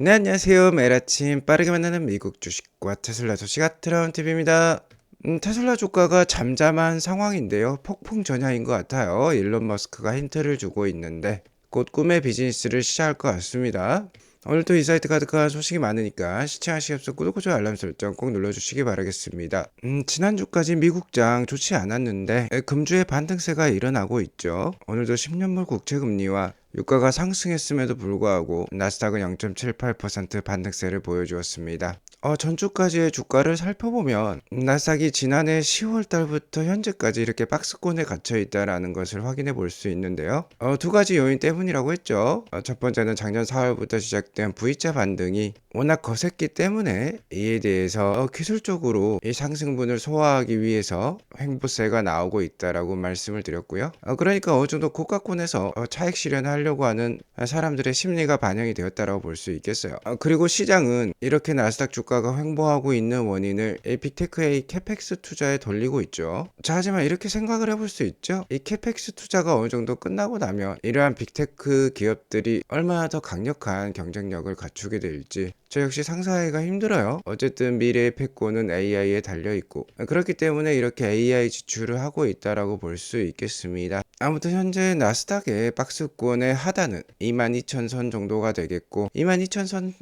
네, 안녕하세요. 매일 아침 빠르게 만나는 미국 주식과 테슬라 소식 트라운 TV입니다. 테슬라 주가가 잠잠한 상황인데요. 폭풍 전야인 것 같아요. 일론 머스크가 힌트를 주고 있는데 곧 꿈의 비즈니스를 시작할 것 같습니다. 오늘도 인사이트 가득한 소식이 많으니까 시청하시기 앞서 구독과 좋아요 알람 설정 꼭 눌러주시기 바라겠습니다. 지난주까지 미국장 좋지 않았는데 금주에 반등세가 일어나고 있죠. 오늘도 10년물 국채금리와 유가가 상승했음에도 불구하고 나스닥은 0.78% 반등세를 보여주었습니다. 전주까지의 주가를 살펴보면 나스닥이 지난해 10월 달부터 현재까지 이렇게 박스권에 갇혀 있다라는 것을 확인해 볼 수 있는데요. 두 가지 요인 때문이라고 했죠. 첫 번째는 작년 4월부터 시작된 V자 반등이 워낙 거셌기 때문에 이에 대해서 기술적으로 이 상승분을 소화하기 위해서 횡보세가 나오고 있다라고 말씀을 드렸고요. 그러니까 어느 정도 고가권에서 차익 실현을 하려고 하는 사람들의 심리가 반영이 되었다라고 볼 수 있겠어요. 그리고 시장은 이렇게 나스닥 주가가 횡보하고 있는 원인을 이 빅테크의 캐펙스 투자에 돌리고 있죠. 자, 하지만 이렇게 생각을 해볼 수 있죠. 이 캐펙스 투자가 어느 정도 끝나고 나면 이러한 빅테크 기업들이 얼마나 더 강력한 경쟁력을 갖추게 될지 저 역시 상상하기가 힘들어요. 어쨌든 미래의 패권은 AI에 달려있고 그렇기 때문에 이렇게 AI 지출을 하고 있다라고 볼 수 있겠습니다. 아무튼 현재 나스닥의 박스권의 하단은 22,000선 정도가 되겠고 22,000선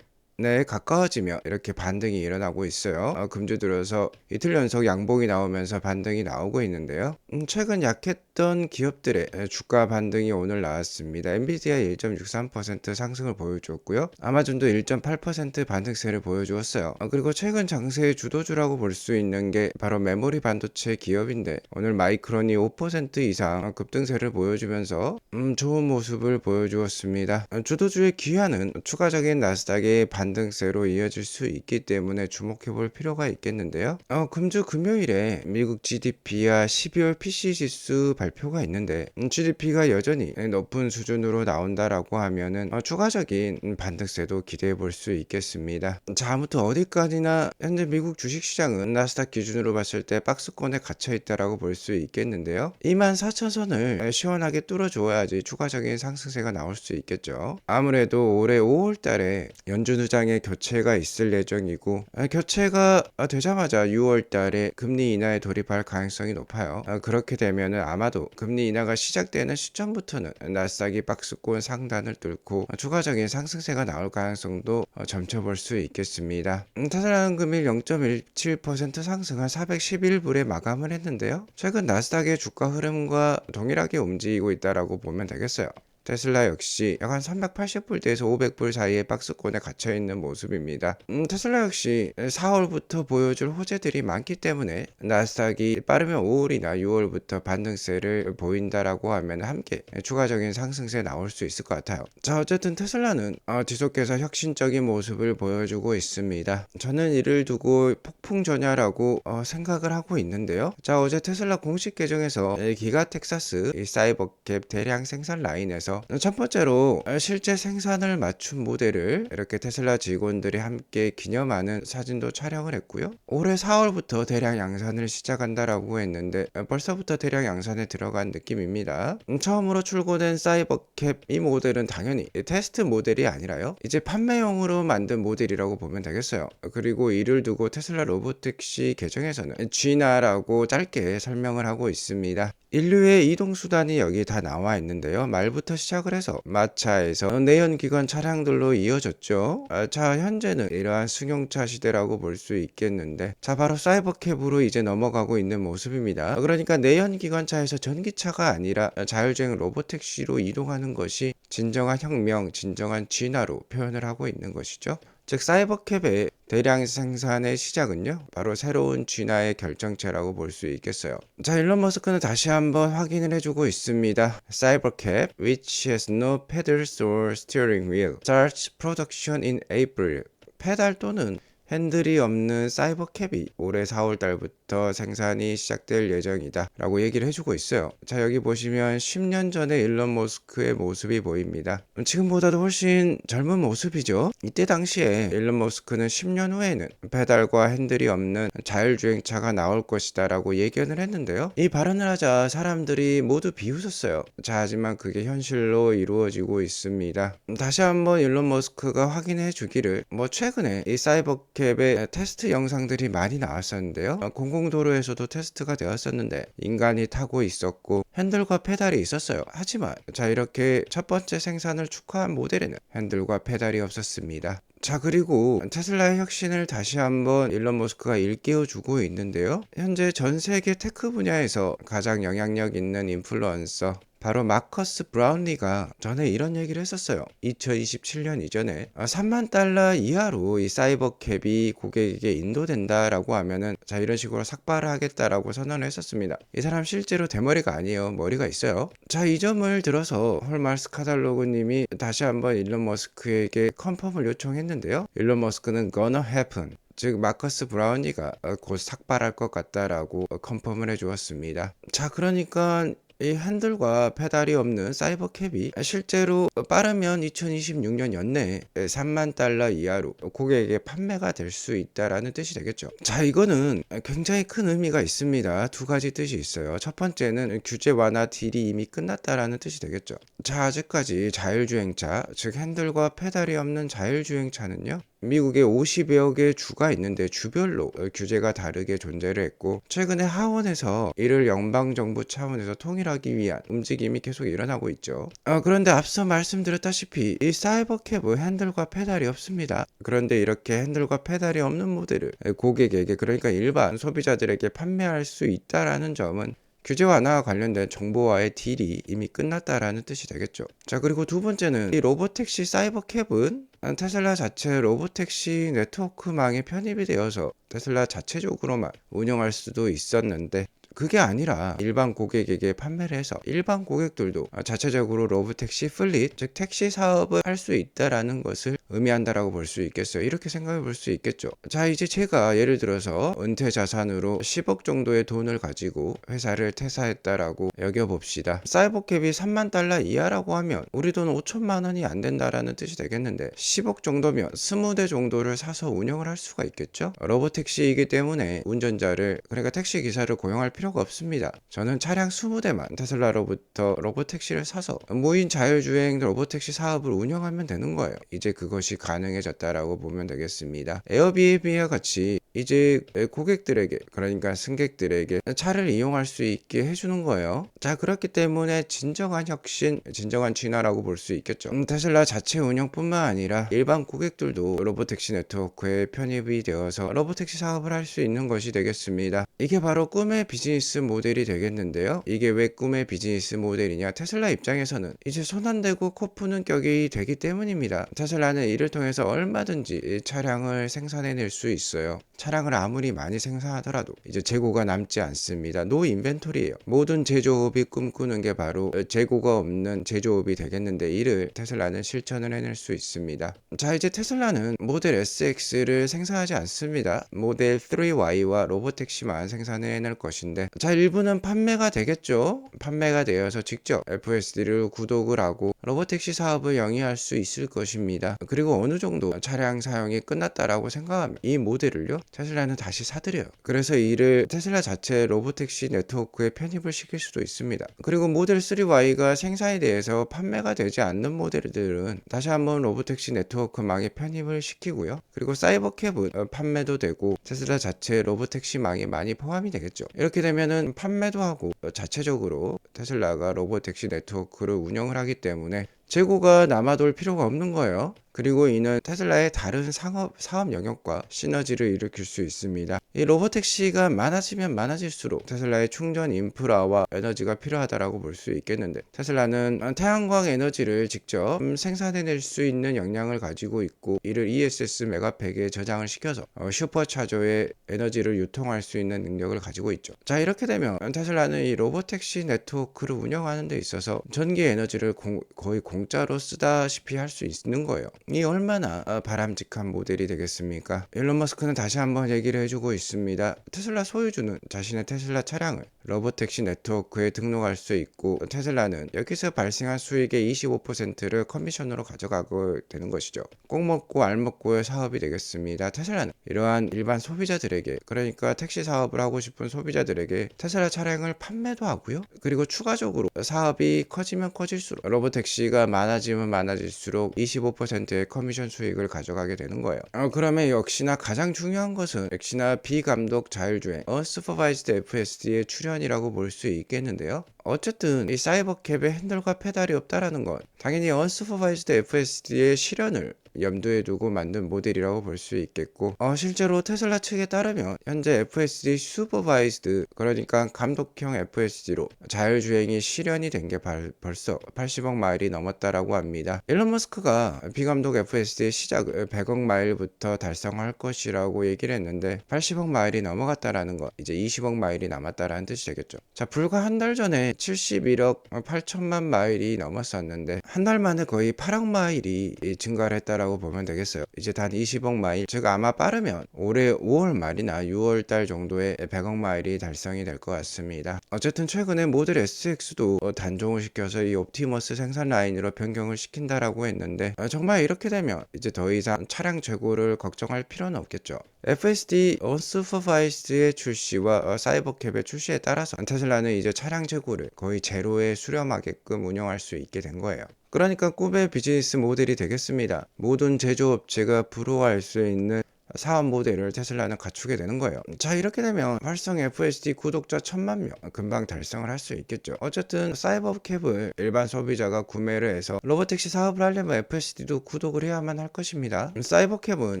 네, 가까워지며 이렇게 반등이 일어나고 있어요. 금주 들어서 이틀 연속 양봉이 나오면서 반등이 나오고 있는데요. 최근 약했던 기업들의 주가 반등이 오늘 나왔습니다. 엔비디아 1.63% 상승을 보여주었고요. 아마존도 1.8% 반등세를 보여주었어요. 그리고 최근 장세의 주도주라고 볼 수 있는 게 바로 메모리 반도체 기업인데 오늘 마이크론이 5% 이상 급등세를 보여주면서 좋은 모습을 보여주었습니다. 주도주의 기한은 추가적인 나스닥의 반등세로 이어질 수 있기 때문에 주목해 볼 필요가 있겠는데요. 금주 금요일에 미국 GDP와 12월 PC 지수 발표가 있는데 GDP가 여전히 높은 수준으로 나온다라고 하면은 추가적인 반등세도 기대해 볼 수 있겠습니다. 자, 아무튼 어디까지나 현재 미국 주식시장은 나스닥 기준으로 봤을 때 박스권에 갇혀 있다라고 볼 수 있겠는데요. 24,000선을 시원하게 뚫어줘야지 추가적인 상승세가 나올 수 있겠죠. 아무래도 올해 5월 달에 연준 의장의 교체가 있을 예정이고 교체가 되자마자 6월 달에 금리 인하에 돌입할 가능성이 높아요. 그렇게 되면은 아마도 금리 인하가 시작되는 시점부터는 나스닥이 박스권 상단을 뚫고 추가적인 상승세가 나올 가능성도 점쳐볼 수 있겠습니다. 테슬라는 금일 0.17% 상승한 411불에 마감을 했는데요. 최근 나스닥의 주가 흐름과 동일하게 움직이고 있다라고 보면 되겠어요. 테슬라 역시 약 한 380불대에서 500불 사이의 박스권에 갇혀있는 모습입니다. 테슬라 역시 4월부터 보여줄 호재들이 많기 때문에 나스닥이 빠르면 5월이나 6월부터 반등세를 보인다라고 하면 함께 추가적인 상승세 나올 수 있을 것 같아요. 자, 어쨌든 테슬라는 지속해서 혁신적인 모습을 보여주고 있습니다. 저는 이를 두고 폭풍 전야라고 생각을 하고 있는데요. 자, 어제 테슬라 공식 계정에서 기가 텍사스 사이버캡 대량 생산 라인에서 첫 번째로 실제 생산을 맞춘 모델을 이렇게 테슬라 직원들이 함께 기념하는 사진도 촬영을 했고요. 올해 4월부터 대량 양산을 시작한다라고 했는데 벌써부터 대량 양산에 들어간 느낌입니다. 처음으로 출고된 사이버캡 이 모델은 당연히 테스트 모델이 아니라요. 이제 판매용으로 만든 모델이라고 보면 되겠어요. 그리고 이를 두고 테슬라 로보택시 계정에서는 G나라고 짧게 설명을 하고 있습니다. 인류의 이동수단이 여기 다 나와 있는데요. 말부터 시작을 해서 마차에서 내연기관 차량들로 이어졌죠. 자, 현재는 이러한 승용차 시대라고 볼 수 있겠는데 자, 바로 사이버캡으로 이제 넘어가고 있는 모습입니다. 그러니까 내연기관차에서 전기차가 아니라 자율주행 로보택시로 이동하는 것이 진정한 혁명, 진정한 진화로 표현을 하고 있는 것이죠. 즉 사이버캡의 대량 생산의 시작은요 바로 새로운 진화의 결정체라고 볼 수 있겠어요. 자, 일론 머스크는 다시 한번 확인을 해주고 있습니다. Cybercab, which has no pedals or steering wheel, starts production in April. 페달 또는 핸들이 없는 사이버캡이 올해 4월 달부터 생산이 시작될 예정이다 라고 얘기를 해주고 있어요. 자, 여기 보시면 10년 전에 일론 머스크의 모습이 보입니다. 지금보다도 훨씬 젊은 모습이죠. 이때 당시에 일론 머스크는 10년 후에는 페달과 핸들이 없는 자율주행차가 나올 것이다 라고 예견을 했는데요. 이 발언을 하자 사람들이 모두 비웃었어요. 자, 하지만 그게 현실로 이루어지고 있습니다. 다시 한번 일론 머스크가 확인해 주기를, 최근에 이 사이버캡의 테스트 영상들이 많이 나왔었는데요. 공공도로에서도 테스트가 되었었는데 인간이 타고 있었고 핸들과 페달이 있었어요. 하지만 자, 이렇게 첫 번째 생산을 축하한 모델에는 핸들과 페달이 없었습니다. 자, 그리고 테슬라의 혁신을 다시 한번 일론 머스크가 일깨워 주고 있는데요. 현재 전 세계 테크 분야에서 가장 영향력 있는 인플루언서, 바로 마커스 브라운리가 전에 이런 얘기를 했었어요. 2027년 이전에 3만 달러 이하로 이 사이버캡이 고객에게 인도된다라고 하면은 자, 이런 식으로 삭발을 하겠다라고 선언을 했었습니다. 이 사람 실제로 대머리가 아니에요. 머리가 있어요. 자, 이 점을 들어서 헐마스 카달로그 님이 다시 한번 일론 머스크에게 컨펌을 요청했는데요. 일론 머스크는 gonna happen, 즉 마커스 브라운리가 곧 삭발할 것 같다라고 컨펌을 해주었습니다. 자, 그러니까 이 핸들과 페달이 없는 사이버캡이 실제로 빠르면 2026년 연내에 3만 달러 이하로 고객에게 판매가 될 수 있다라는 뜻이 되겠죠. 자, 이거는 굉장히 큰 의미가 있습니다. 두 가지 뜻이 있어요. 첫 번째는 규제 완화 딜이 이미 끝났다라는 뜻이 되겠죠. 자, 아직까지 자율주행차, 즉 핸들과 페달이 없는 자율주행차는요, 미국에 50여 개 주가 있는데 주별로 규제가 다르게 존재를 했고, 최근에 하원에서 이를 연방정부 차원에서 통일하기 위한 움직임이 계속 일어나고 있죠. 그런데 앞서 말씀드렸다시피 이 사이버캡은 핸들과 페달이 없습니다. 그런데 이렇게 핸들과 페달이 없는 모델을 고객에게, 그러니까 일반 소비자들에게 판매할 수 있다라는 점은 규제 완화와 관련된 정보와의 딜이 이미 끝났다라는 뜻이 되겠죠. 자, 그리고 두 번째는 이 로보택시 사이버캡은 테슬라 자체 로보택시 네트워크망에 편입이 되어서 테슬라 자체적으로만 운영할 수도 있었는데, 그게 아니라 일반 고객에게 판매를 해서 일반 고객들도 자체적으로 로보택시 플릿, 즉 택시 사업을 할 수 있다라는 것을 의미한다라고 볼 수 있겠어요. 이렇게 생각해 볼 수 있겠죠. 자, 이제 제가 예를 들어서 은퇴 자산으로 10억 정도의 돈을 가지고 회사를 퇴사했다라고 여겨봅시다. 사이버캡이 3만 달러 이하라고 하면 우리 돈 5천만 원이 안 된다라는 뜻이 되겠는데, 10억 정도면 20대 정도를 사서 운영을 할 수가 있겠죠. 로보택시이기 때문에 운전자를, 그러니까 택시 기사를 고용할 필요가 없습니다. 저는 차량 20대만 테슬라로부터 로보택시를 사서 무인 자율주행 로보택시 사업을 운영하면 되는 거예요. 이제 그것이 가능해졌다라고 보면 되겠습니다. 에어비앤비와 같이 이제 고객들에게, 그러니까 승객들에게 차를 이용할 수 있게 해주는 거예요. 자, 그렇기 때문에 진정한 혁신, 진정한 진화라고 볼 수 있겠죠. 테슬라 자체 운영뿐만 아니라 일반 고객들도 로보택시 네트워크에 편입이 되어서 로보택시 사업을 할 수 있는 것이 되겠습니다. 이게 바로 꿈의 비즈니스 모델이 되겠는데요. 이게 왜 꿈의 비즈니스 모델이냐? 테슬라 입장에서는 이제 손 안 대고 코 푸는 격이 되기 때문입니다. 테슬라는 이를 통해서 얼마든지 차량을 생산해낼 수 있어요. 차량을 아무리 많이 생산하더라도 이제 재고가 남지 않습니다. 노 인벤토리예요. 모든 제조업이 꿈꾸는 게 바로 재고가 없는 제조업이 되겠는데, 이를 테슬라는 실천을 해낼 수 있습니다. 자, 이제 테슬라는 모델 SX를 생산하지 않습니다. 모델 3Y와 로보택시만 생산해낼 것인데, 자, 일부는 판매가 되겠죠. 판매가 되어서 직접 FSD를 구독을 하고 로보택시 사업을 영위할 수 있을 것입니다. 그리고 어느 정도 차량 사용이 끝났다라고 생각하면 이 모델을요, 테슬라는 다시 사들여요. 그래서 이를 테슬라 자체 로보택시 네트워크에 편입을 시킬 수도 있습니다. 그리고 모델 3Y가 생산에 대해서 판매가 되지 않는 모델들은 다시 한번 로보택시 네트워크망에 편입을 시키고요. 그리고 사이버캡은 판매도 되고 테슬라 자체 로보택시망에 많이 포함이 되겠죠. 이렇게 되면은 판매도 하고 자체적으로 테슬라가 로보택시 네트워크를 운영을 하기 때문에 재고가 남아돌 필요가 없는 거예요. 그리고 이는 테슬라의 다른 사업 영역과 시너지를 일으킬 수 있습니다. 이 로보택시가 많아지면 많아질수록 테슬라의 충전 인프라와 에너지가 필요하다라고 볼 수 있겠는데, 테슬라는 태양광 에너지를 직접 생산해낼 수 있는 역량을 가지고 있고, 이를 ESS 메가팩에 저장을 시켜서 슈퍼차저에 에너지를 유통할 수 있는 능력을 가지고 있죠. 자, 이렇게 되면 테슬라는 이 로보택시 네트워크를 운영하는 데 있어서 전기 에너지를 거의 공짜로 쓰다시피 할 수 있는 거예요. 이 얼마나 바람직한 모델이 되겠습니까? 일론 머스크는 다시 한번 얘기를 해주고 있습니다. 테슬라 소유주는 자신의 테슬라 차량을 로보택시 네트워크에 등록할 수 있고, 테슬라는 여기서 발생한 수익의 25%를 커미션으로 가져가고 되는 것이죠. 꼭 먹고 알 먹고의 사업이 되겠습니다. 테슬라는 이러한 일반 소비자들에게, 그러니까 택시 사업을 하고 싶은 소비자들에게 테슬라 차량을 판매도 하고요. 그리고 추가적으로 사업이 커지면 커질수록, 로보택시가 많아지면 많아질수록 25%의 커미션 수익을 가져가게 되는 거예요. 그러면 역시나 가장 중요한 것은 역시나 비감독 자율주행 Unsupervised FSD의 출현이라고 볼 수 있겠는데요. 어쨌든 이 사이버캡에 핸들과 페달이 없다라는 건 당연히 Unsupervised FSD의 실현을 염두에 두고 만든 모델이라고 볼 수 있겠고, 실제로 테슬라 측에 따르면 현재 FSD 슈퍼바이즈드, 그러니까 감독형 FSD로 자율주행이 실현이 된 게 벌써 80억 마일이 넘었다라고 합니다. 일론 머스크가 비감독 FSD의 시작을 100억 마일부터 달성할 것이라고 얘기를 했는데, 80억 마일이 넘어갔다라는 건 이제 20억 마일이 남았다라는 뜻이 되겠죠. 자, 불과 한 달 전에 71억 8천만 마일이 넘었었는데, 한 달 만에 거의 8억 마일이 증가를 했다라고 보면 되겠어요. 이제 단 20억 마일, 즉 아마 빠르면 올해 5월 말이나 6월 달 정도에 100억 마일이 달성이 될 것 같습니다. 어쨌든 최근에 모델 SX도 단종을 시켜서 이 옵티머스 생산 라인으로 변경을 시킨다라고 했는데, 정말 이렇게 되면 이제 더 이상 차량 재고를 걱정할 필요는 없겠죠. FSD Unsupervised의 출시와 사이버캡의 출시에 따라서 테슬라는 이제 차량 재고를 거의 제로에 수렴하게끔 운영할 수 있게 된 거예요. 그러니까 꿈의 비즈니스 모델이 되겠습니다. 모든 제조업체가 부러워할 수 있는 사업 모델을 테슬라는 갖추게 되는 거예요. 자, 이렇게 되면 활성 FSD 구독자 1000만 명 금방 달성을 할 수 있겠죠. 어쨌든 사이버캡을 일반 소비자가 구매를 해서 로보택시 사업을 하려면 FSD도 구독을 해야만 할 것입니다. 사이버캡은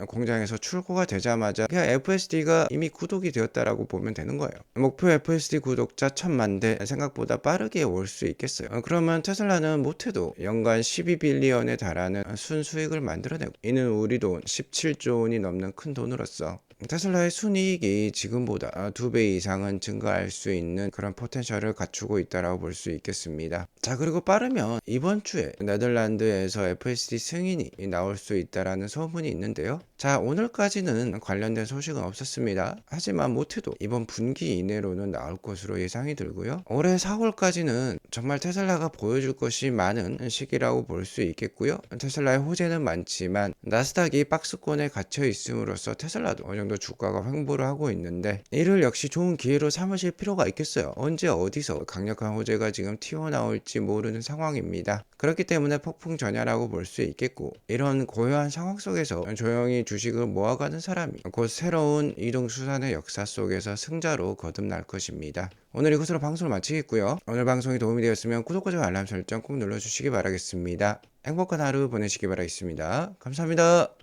공장에서 출고가 되자마자 그냥 FSD가 이미 구독이 되었다라고 보면 되는 거예요. 목표 FSD 구독자 1000만 대 생각보다 빠르게 올 수 있겠어요. 그러면 테슬라는 못해도 연간 12빌리언에 달하는 순수익을 만들어내고, 이는 우리 돈 17조 원이 넘는 큰 돈으로서 테슬라의 순이익이 지금보다 2배 이상은 증가할 수 있는 그런 포텐셜을 갖추고 있다고 볼 수 있겠습니다. 자, 그리고 빠르면 이번 주에 네덜란드에서 FSD 승인이 나올 수 있다라는 소문이 있는데요. 자, 오늘까지는 관련된 소식은 없었습니다. 하지만 못해도 이번 분기 이내로는 나올 것으로 예상이 들고요. 올해 4월까지는 정말 테슬라가 보여줄 것이 많은 시기라고 볼 수 있겠고요. 테슬라의 호재는 많지만 나스닥이 박스권에 갇혀 있음으로써 테슬라도 어느 정도 주가가 횡보를 하고 있는데, 이를 역시 좋은 기회로 삼으실 필요가 있겠어요. 언제 어디서 강력한 호재가 지금 튀어나올지 모르는 상황입니다. 그렇기 때문에 폭풍 전야라고 볼 수 있겠고, 이런 고요한 상황 속에서 조용히 주식을 모아가는 사람이 곧 새로운 이동수단의 역사 속에서 승자로 거듭날 것입니다. 오늘 이것으로 방송을 마치겠고요. 오늘 방송이 도움이 되었으면 구독과 알람 설정 꼭 눌러주시기 바라겠습니다. 행복한 하루 보내시기 바라겠습니다. 감사합니다.